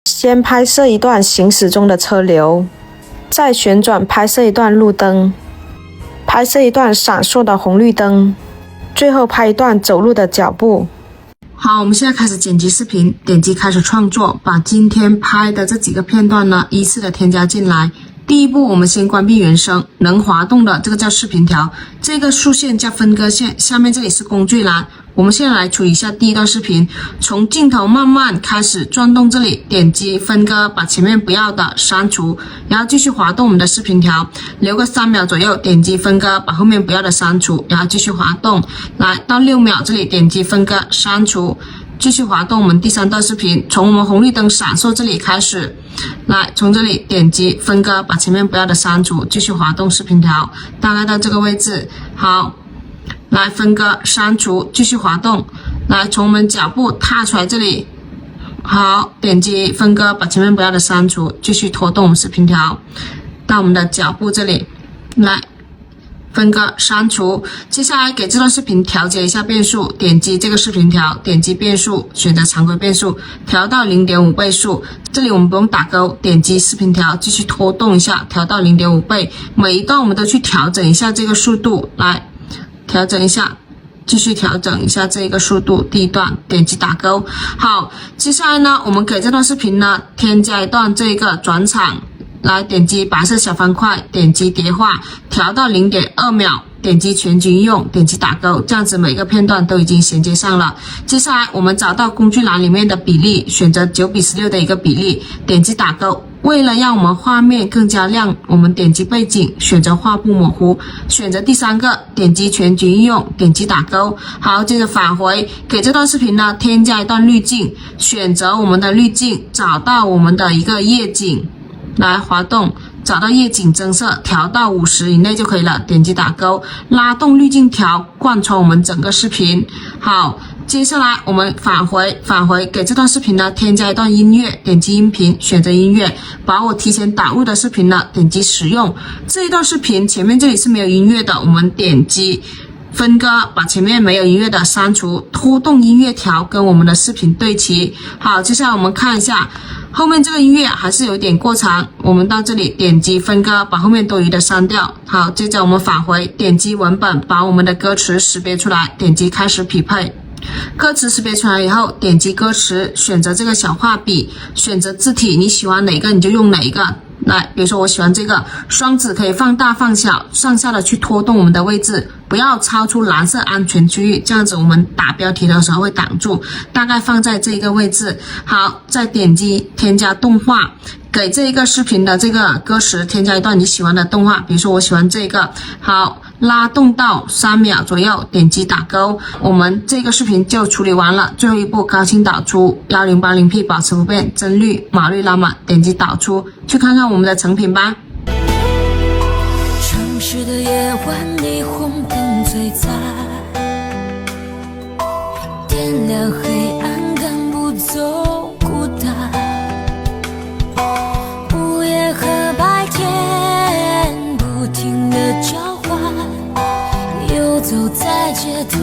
先拍摄一段行驶中的车流，再旋转拍摄一段路灯，拍摄一段闪烁的红绿灯，最后拍一段走路的脚步。好，我们现在开始剪辑视频，点击开始创作，把今天拍的这几个片段呢依次的添加进来。第一步，我们先关闭原生，能滑动的这个叫视频条，这个竖线叫分割线，下面这里是工具栏。我们现在来处理一下第一段视频，从镜头慢慢开始转动，这里点击分割，把前面不要的删除，然后继续滑动我们的视频条，留个3秒左右，点击分割，把后面不要的删除，然后继续滑动，来到6秒，这里点击分割删除，继续滑动我们第3段视频，从我们红绿灯闪烁这里开始，来从这里点击分割，把前面不要的删除，继续滑动视频条，大概到这个位置。好，来分割删除，继续滑动，来从我们脚步踏出来这里，好，点击分割，把前面不要的删除，继续拖动我们视频条到我们的脚步这里，来分割删除。接下来给这段视频调节一下变数，点击这个视频条，点击变数，选择常规变数，调到 0.5 倍速。这里我们不用打勾，点击视频条，继续拖动一下，调到 0.5 倍。每一段我们都去调整一下这个速度，来调整一下，继续调整一下这个速度。第一段点击打勾。好，接下来呢，我们给这段视频呢添加一段这个转场，来点击白色小方块，点击叠画，调到 0.2 秒，点击全局应用，点击打勾，这样子每个片段都已经衔接上了。接下来我们找到工具栏里面的比例，选择9:16的一个比例，点击打勾。为了让我们画面更加亮，我们点击背景，选择画布模糊，选择第3个，点击全局应用，点击打勾。好，接着返回，给这段视频呢添加一段滤镜，选择我们的滤镜，找到我们的一个夜景，来滑动，找到夜景增色，调到50以内就可以了，点击打勾，拉动滤镜条贯穿我们整个视频。好，接下来我们返回，给这段视频呢添加一段音乐，点击音频，选择音乐，把我提前导入的视频呢点击使用。这一段视频前面这里是没有音乐的，我们点击分割，把前面没有音乐的删除，拖动音乐条跟我们的视频对齐。好，接下来我们看一下后面这个音乐还是有点过长，我们到这里点击分割，把后面多余的删掉。好，接着我们返回，点击文本，把我们的歌词识别出来，点击开始匹配。歌词识别出来以后，点击歌词，选择这个小画笔，选择字体，你喜欢哪个你就用哪一个。来，比如说我喜欢这个，双指可以放大放小，上下的去拖动我们的位置，不要超出蓝色安全区域，这样子我们打标题的时候会挡住，大概放在这一个位置。好，再点击添加动画，给这一个视频的这个歌词添加一段你喜欢的动画，比如说我喜欢这个。好，拉动到3秒左右，点击打勾，我们这个视频就处理完了。最后一步，高清导出 1080P 保持不变，帧率码率拉满，点击导出，去看看我们的成品吧。城市的夜晚，霓虹灯璀璨，点亮黑暗，赶不走孤单。午夜和白天不停地交换，游走在街头。